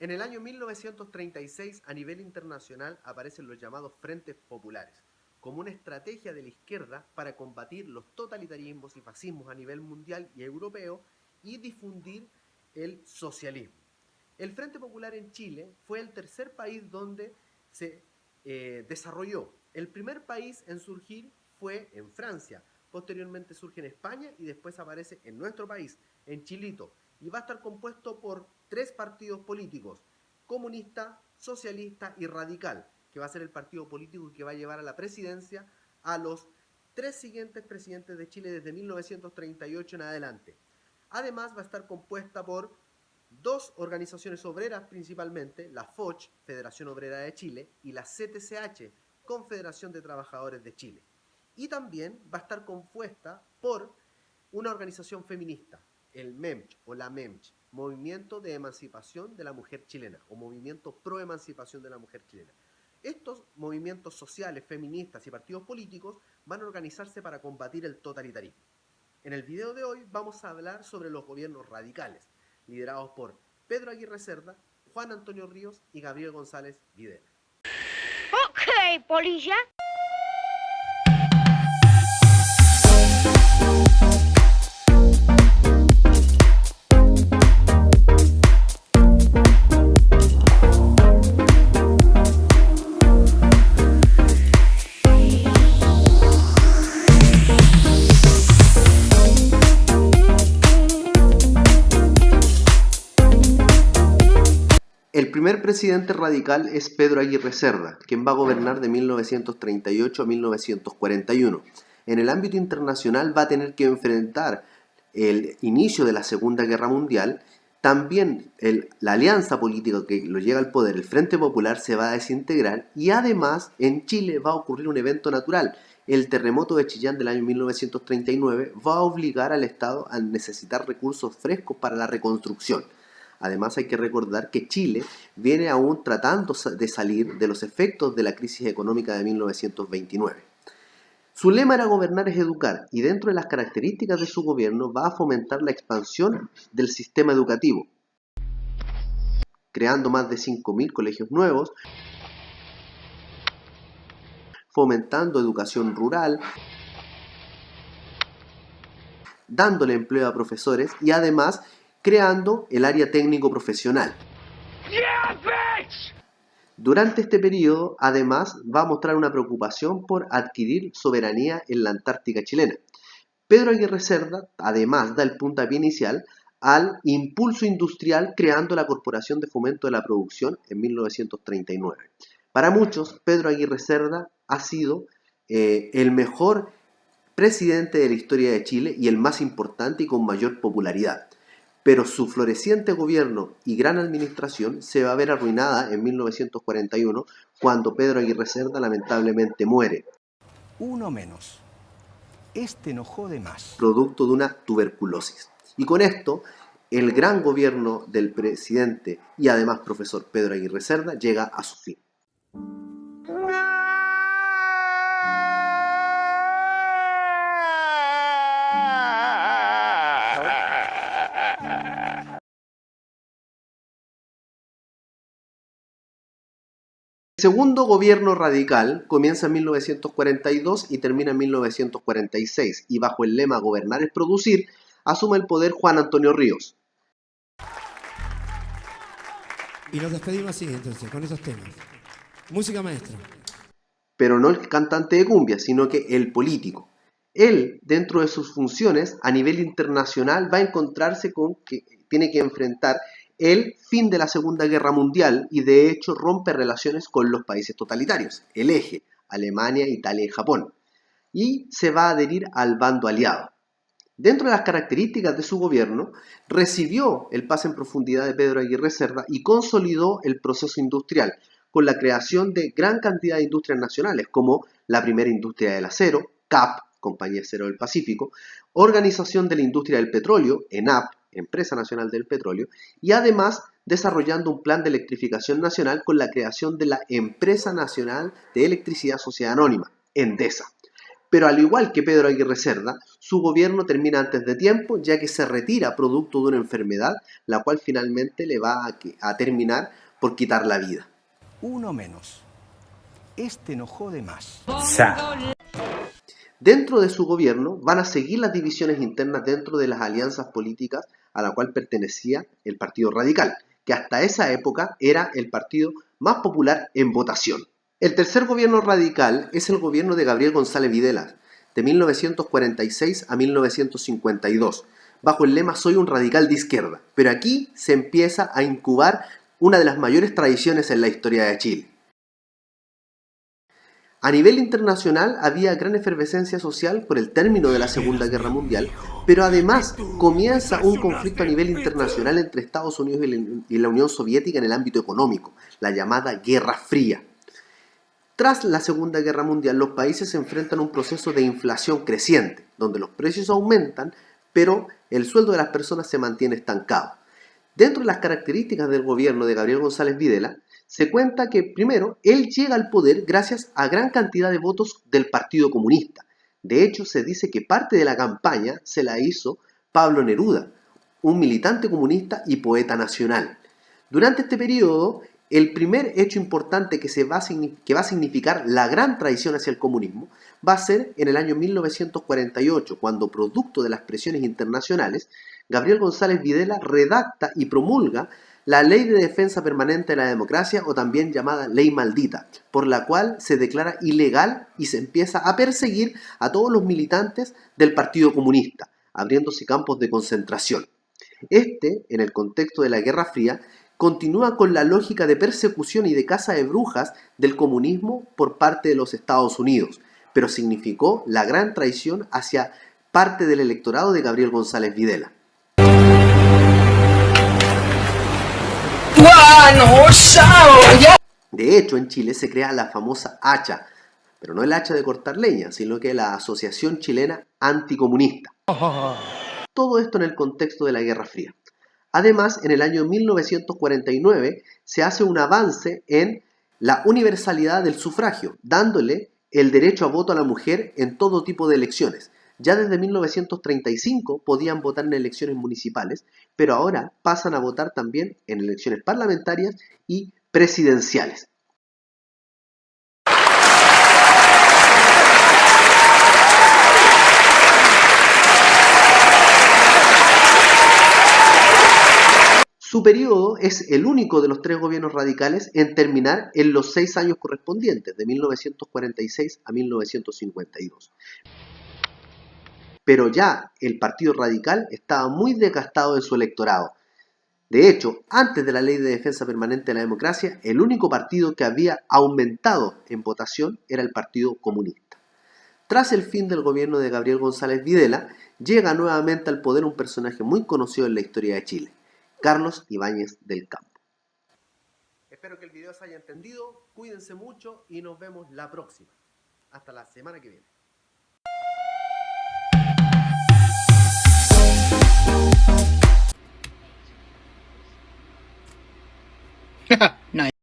En el año 1936, a nivel internacional, aparecen los llamados frentes populares, como una estrategia de la izquierda para combatir los totalitarismos y fascismos a nivel mundial y europeo y difundir el socialismo. El Frente Popular en Chile fue el tercer país donde se desarrolló. El primer país en surgir fue en Francia, posteriormente surge en España y después aparece en nuestro país, en Chilito, y va a estar compuesto por 3 partidos políticos: comunista, socialista y radical, que va a ser el partido político que va a llevar a la presidencia a los 3 siguientes presidentes de Chile desde 1938 en adelante. Además va a estar compuesta por 2 organizaciones obreras principalmente, la FOCH, Federación Obrera de Chile, y la CTCH, Confederación de Trabajadores de Chile. Y también va a estar compuesta por una organización feminista, el MEMCH o la MEMCH, Movimiento de Emancipación de la Mujer Chilena o Movimiento Pro Emancipación de la Mujer Chilena. Estos movimientos sociales, feministas y partidos políticos van a organizarse para combatir el totalitarismo. En el video de hoy vamos a hablar sobre los gobiernos radicales, liderados por Pedro Aguirre Cerda, Juan Antonio Ríos y Gabriel González Videla. Ok, polilla. El primer presidente radical es Pedro Aguirre Cerda, quien va a gobernar de 1938 a 1941. En el ámbito internacional va a tener que enfrentar el inicio de la Segunda Guerra Mundial. También la alianza política que lo llega al poder, el Frente Popular, se va a desintegrar y además en Chile va a ocurrir un evento natural. El terremoto de Chillán del año 1939 va a obligar al Estado a necesitar recursos frescos para la reconstrucción. Además hay que recordar que Chile viene aún tratando de salir de los efectos de la crisis económica de 1929. Su lema era gobernar es educar, y dentro de las características de su gobierno va a fomentar la expansión del sistema educativo, creando más de 5.000 colegios nuevos, fomentando educación rural, dándole empleo a profesores y además creando el área técnico profesional. Durante este periodo, además, va a mostrar una preocupación por adquirir soberanía en la Antártica chilena. Pedro Aguirre Cerda, además, da el puntapié inicial al impulso industrial creando la Corporación de Fomento de la Producción en 1939. Para muchos, Pedro Aguirre Cerda ha sido el mejor presidente de la historia de Chile y el más importante y con mayor popularidad. Pero su floreciente gobierno y gran administración se va a ver arruinada en 1941 cuando Pedro Aguirre Cerda lamentablemente muere. Uno menos. Este no jode más. Producto de una tuberculosis. Y con esto, el gran gobierno del presidente y además profesor Pedro Aguirre Cerda llega a su fin. El segundo gobierno radical comienza en 1942 y termina en 1946, y bajo el lema "Gobernar es producir", asume el poder Juan Antonio Ríos. Y nos despedimos así entonces, con esos temas. Música maestra. Pero no el cantante de cumbia, sino que el político. Él, dentro de sus funciones, a nivel internacional, va a encontrarse con que tiene que enfrentar el fin de la Segunda Guerra Mundial y de hecho rompe relaciones con los países totalitarios, el eje, Alemania, Italia y Japón, y se va a adherir al bando aliado. Dentro de las características de su gobierno, recibió el pase en profundidad de Pedro Aguirre Cerda y consolidó el proceso industrial con la creación de gran cantidad de industrias nacionales, como la primera industria del acero, CAP, Compañía Acero del Pacífico, Organización de la Industria del Petróleo, ENAP, Empresa Nacional del Petróleo, y además desarrollando un plan de electrificación nacional con la creación de la Empresa Nacional de Electricidad Sociedad Anónima, Endesa. pero al igual que Pedro Aguirre Cerda, su gobierno termina antes de tiempo, ya que se retira producto de una enfermedad, la cual finalmente le va a terminar por quitar la vida. Uno menos. Este no jode más. Dentro de su gobierno van a seguir las divisiones internas dentro de las alianzas políticas a la cual pertenecía el Partido Radical, que hasta esa época era el partido más popular en votación. El tercer gobierno radical es el gobierno de Gabriel González Videla, de 1946 a 1952, bajo el lema "Soy un radical de izquierda", pero aquí se empieza a incubar una de las mayores traiciones en la historia de Chile. A nivel internacional había gran efervescencia social por el término de la Segunda Guerra Mundial, pero además comienza un conflicto a nivel internacional entre Estados Unidos y la Unión Soviética en el ámbito económico, la llamada Guerra Fría. Tras la Segunda Guerra Mundial, los países se enfrentan a un proceso de inflación creciente, donde los precios aumentan, pero el sueldo de las personas se mantiene estancado. Dentro de las características del gobierno de Gabriel González Videla, se cuenta que, primero, él llega al poder gracias a gran cantidad de votos del Partido Comunista. De hecho, se dice que parte de la campaña se la hizo Pablo Neruda, un militante comunista y poeta nacional. Durante este periodo, el primer hecho importante que va a significar la gran traición hacia el comunismo va a ser en el año 1948, cuando, producto de las presiones internacionales, Gabriel González Videla redacta y promulga la Ley de Defensa Permanente de la Democracia, o también llamada Ley Maldita, por la cual se declara ilegal y se empieza a perseguir a todos los militantes del Partido Comunista, abriéndose campos de concentración. En el contexto de la Guerra Fría, continúa con la lógica de persecución y de caza de brujas del comunismo por parte de los Estados Unidos, pero significó la gran traición hacia parte del electorado de Gabriel González Videla. De hecho, en Chile se crea la famosa hacha, pero no el hacha de cortar leña, sino que la Asociación Chilena Anticomunista. Todo esto en el contexto de la Guerra Fría. Además, en el año 1949 se hace un avance en la universalidad del sufragio, dándole el derecho a voto a la mujer en todo tipo de elecciones. Ya desde 1935 podían votar en elecciones municipales, pero ahora pasan a votar también en elecciones parlamentarias y presidenciales. Su periodo es el único de los tres gobiernos radicales en terminar en los 6 años correspondientes, de 1946 a 1952. Pero ya el Partido Radical estaba muy desgastado en su electorado. De hecho, antes de la Ley de Defensa Permanente de la Democracia, el único partido que había aumentado en votación era el Partido Comunista. Tras el fin del gobierno de Gabriel González Videla, llega nuevamente al poder un personaje muy conocido en la historia de Chile: Carlos Ibáñez del Campo. Espero que el video se haya entendido, cuídense mucho y nos vemos la próxima. Hasta la semana que viene. No